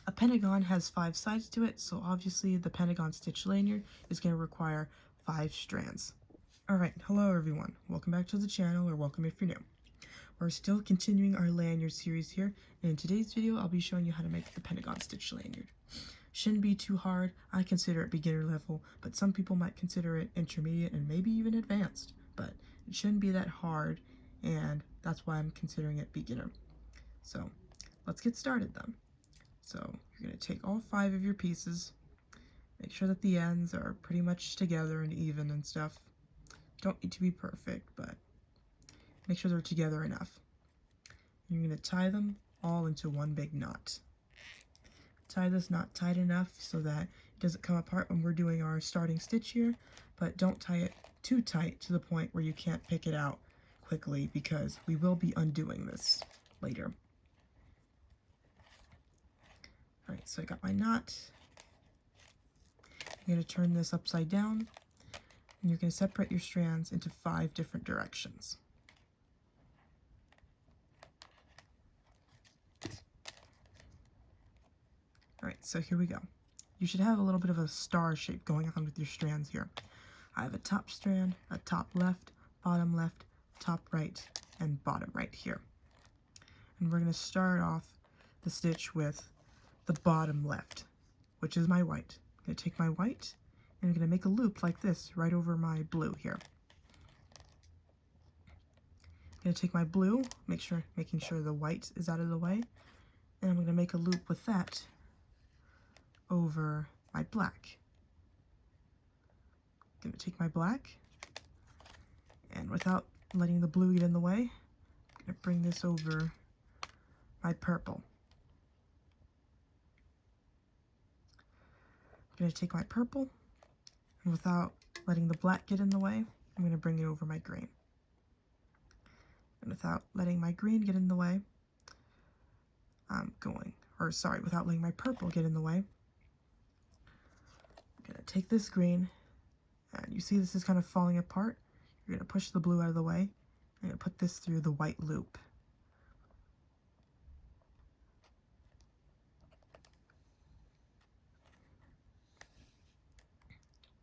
A pentagon has 5 sides to it, so obviously the pentagon stitch lanyard is going to require 5 strands. Alright, hello everyone. Welcome back to the channel, or welcome if you're new. We're still continuing our lanyard series here, and in today's video I'll be showing you how to make the pentagon stitch lanyard. Shouldn't be too hard. I consider it beginner level, but some people might consider it intermediate and maybe even advanced. But it shouldn't be that hard, and that's why I'm considering it beginner. So let's get started then. So you're going to take all 5 of your pieces, make sure that the ends are pretty much together and even and stuff. Don't need to be perfect, but make sure they're together enough. And you're going to tie them all into one big knot. Tie this knot tight enough so that it doesn't come apart when we're doing our starting stitch here, but don't tie it too tight to the point where you can't pick it out quickly, because we will be undoing this later. Alright, so I got my knot. I'm going to turn this upside down, and you're going to separate your strands into 5 different directions. Alright, so here we go. You should have a little bit of a star shape going on with your strands here. I have a top strand, a top left, top right, and bottom right here. And we're going to start off the stitch with the bottom left, which is my white. I'm going to take my white and I'm going to make a loop like this right over my blue here. I'm going to take my blue, making sure the white is out of the way, and I'm going to make a loop with that over my black. I'm going to take my black, and without letting the blue get in the way, I'm going to bring this over my purple. I'm going to take my purple, and without letting the black get in the way, I'm going to bring it over my green. And without letting my green get in the way, without letting my purple get in the way, I'm going to take this green, and you see this is kind of falling apart. You're going to push the blue out of the way. I'm going to put this through the white loop.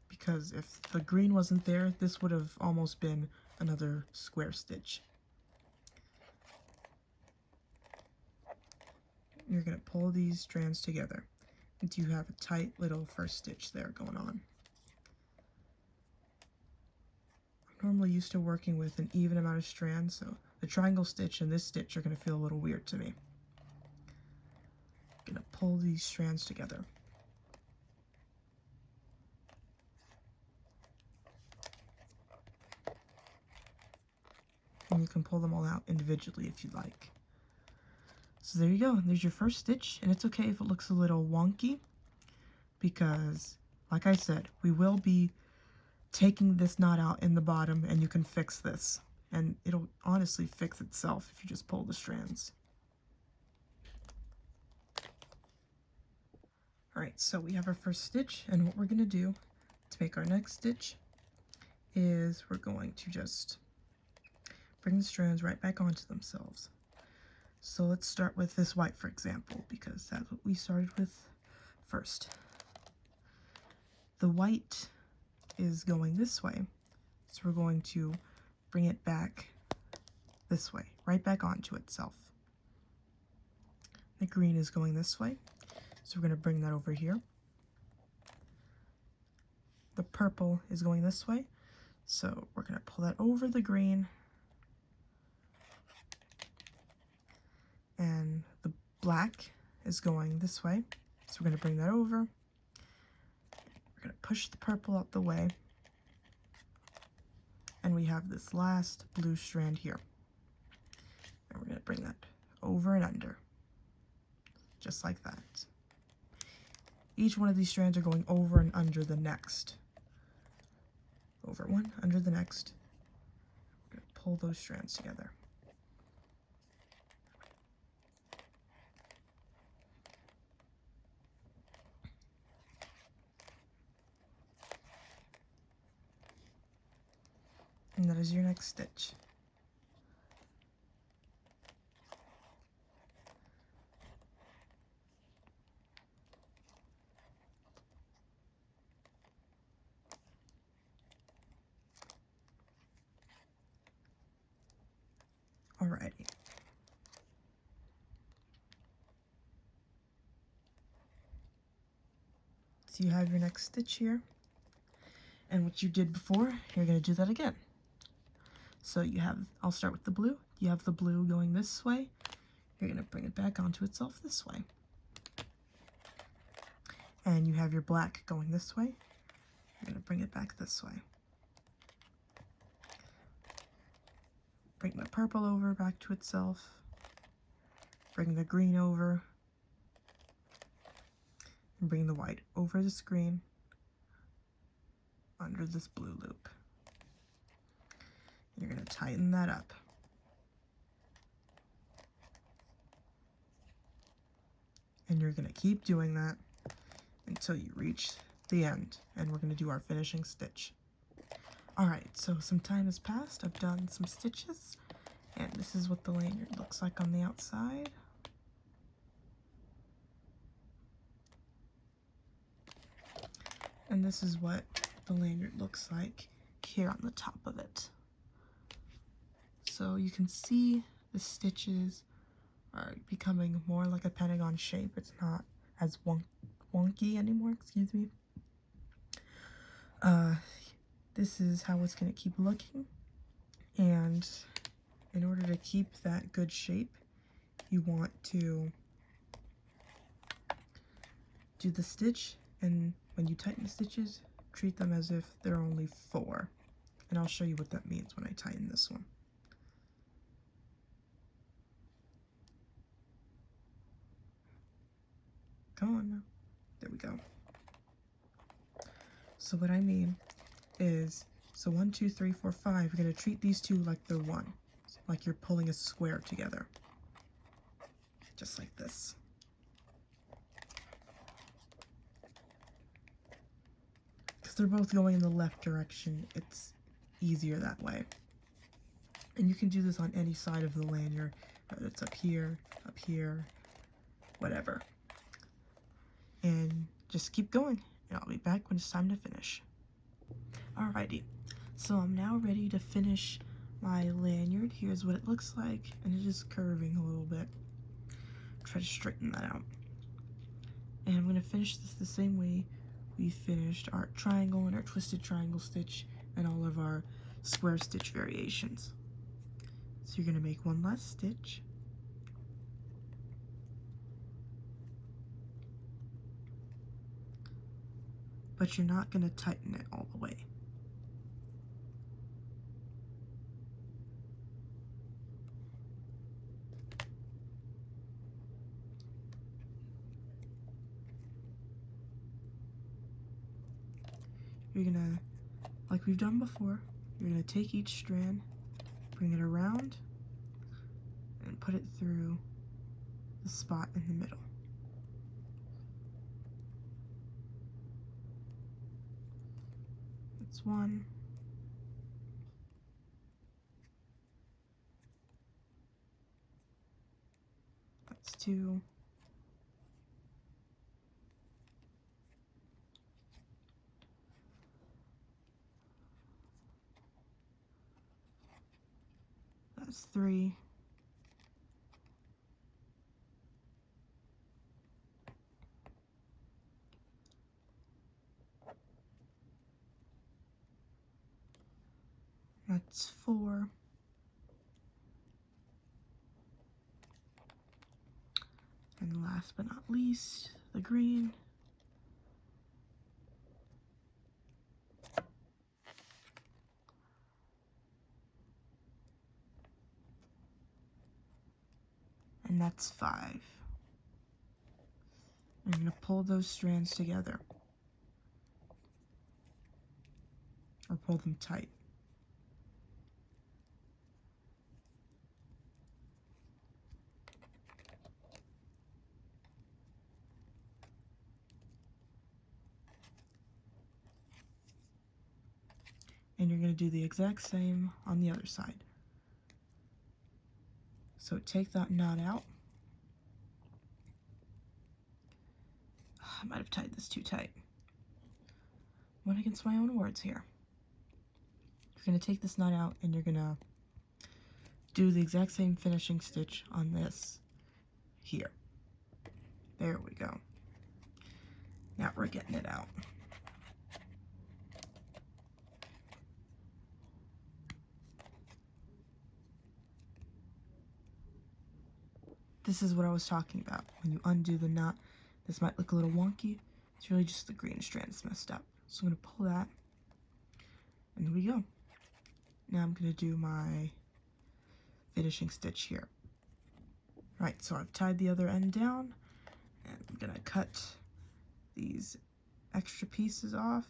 Because if the green wasn't there, this would have almost been another square stitch. You're going to pull these strands together until you have a tight little first stitch there going on. I'm normally used to working with an even amount of strands, so the triangle stitch and this stitch are going to feel a little weird to me. I'm going to pull these strands together. And you can pull them all out individually if you'd like. So there you go, there's your first stitch, and it's okay if it looks a little wonky, because, like I said, we will be taking this knot out in the bottom, and you can fix this. And it'll honestly fix itself if you just pull the strands. Alright, so we have our first stitch, and what we're going to do to make our next stitch is we're going to just bring the strands right back onto themselves. So let's start with this white, for example, because that's what we started with first. The white is going this way, so we're going to bring it back this way, right back onto itself. The green is going this way, so we're going to bring that over here. The purple is going this way, so we're going to pull that over the green. And the black is going this way, so we're going to bring that over. We're going to push the purple out the way, and we have this last blue strand here. And we're going to bring that over and under, just like that. Each one of these strands are going over and under the next. Over one, under the next. We're going to pull those strands together. And that is your next stitch. Alrighty. So you have your next stitch here. And what you did before, you're going to do that again. So you have, I'll start with the blue. You have the blue going this way. You're going to bring it back onto itself this way. And you have your black going this way. You're going to bring it back this way. Bring the purple over back to itself. Bring the green over. And bring the white over the screen under this blue loop. You're going to tighten that up. And you're going to keep doing that until you reach the end. And we're going to do our finishing stitch. Alright, so some time has passed. I've done some stitches. And this is what the lanyard looks like on the outside. And this is what the lanyard looks like here on the top of it. So you can see the stitches are becoming more like a pentagon shape. It's not as wonky anymore, excuse me. This is how it's going to keep looking. And in order to keep that good shape, you want to do the stitch, and when you tighten the stitches, treat them as if they're only 4. And I'll show you what that means when I tighten this one. Come on now. There we go. So what I mean is, so 1, 2, 3, 4, 5, you're going to treat these two like they're 1. Like you're pulling a square together. Just like this. Because they're both going in the left direction, it's easier that way. And you can do this on any side of the lanyard, whether it's up here, whatever. And just keep going, and I'll be back when it's time to finish. Alrighty, so I'm now ready to finish my lanyard. Here's what it looks like, and it is curving a little bit. Try to straighten that out. And I'm going to finish this the same way we finished our triangle and our twisted triangle stitch and all of our square stitch variations. So you're going to make one last stitch. But you're not going to tighten it all the way. You're gonna, like we've done before, you're gonna take each strand, bring it around, and put it through the spot in the middle. That's 1. That's 2. That's 3. That's 4. And last but not least, the green. And that's 5. I'm going to pull those strands together. Or pull them tight. And you're going to do the exact same on the other side. So take that knot out. I might have tied this too tight. Went against my own words here. You're going to take this knot out and you're going to do the exact same finishing stitch on this here. There we go. Now we're getting it out. This is what I was talking about. When you undo the knot, this might look a little wonky. It's really just the green strand's messed up. So I'm going to pull that, and there we go. Now I'm going to do my finishing stitch here. Right, so I've tied the other end down, and I'm going to cut these extra pieces off.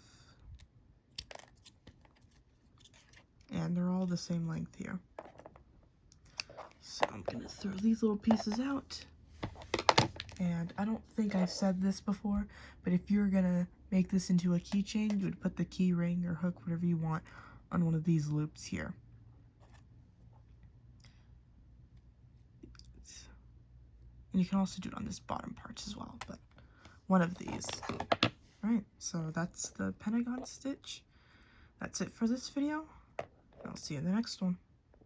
And they're all the same length here. So I'm going to throw these little pieces out. And I don't think I've said this before, but if you're going to make this into a keychain, you would put the key ring or hook, whatever you want, on one of these loops here. And you can also do it on this bottom parts as well, but one of these. Alright, so that's the Pentagon stitch. That's it for this video. I'll see you in the next one.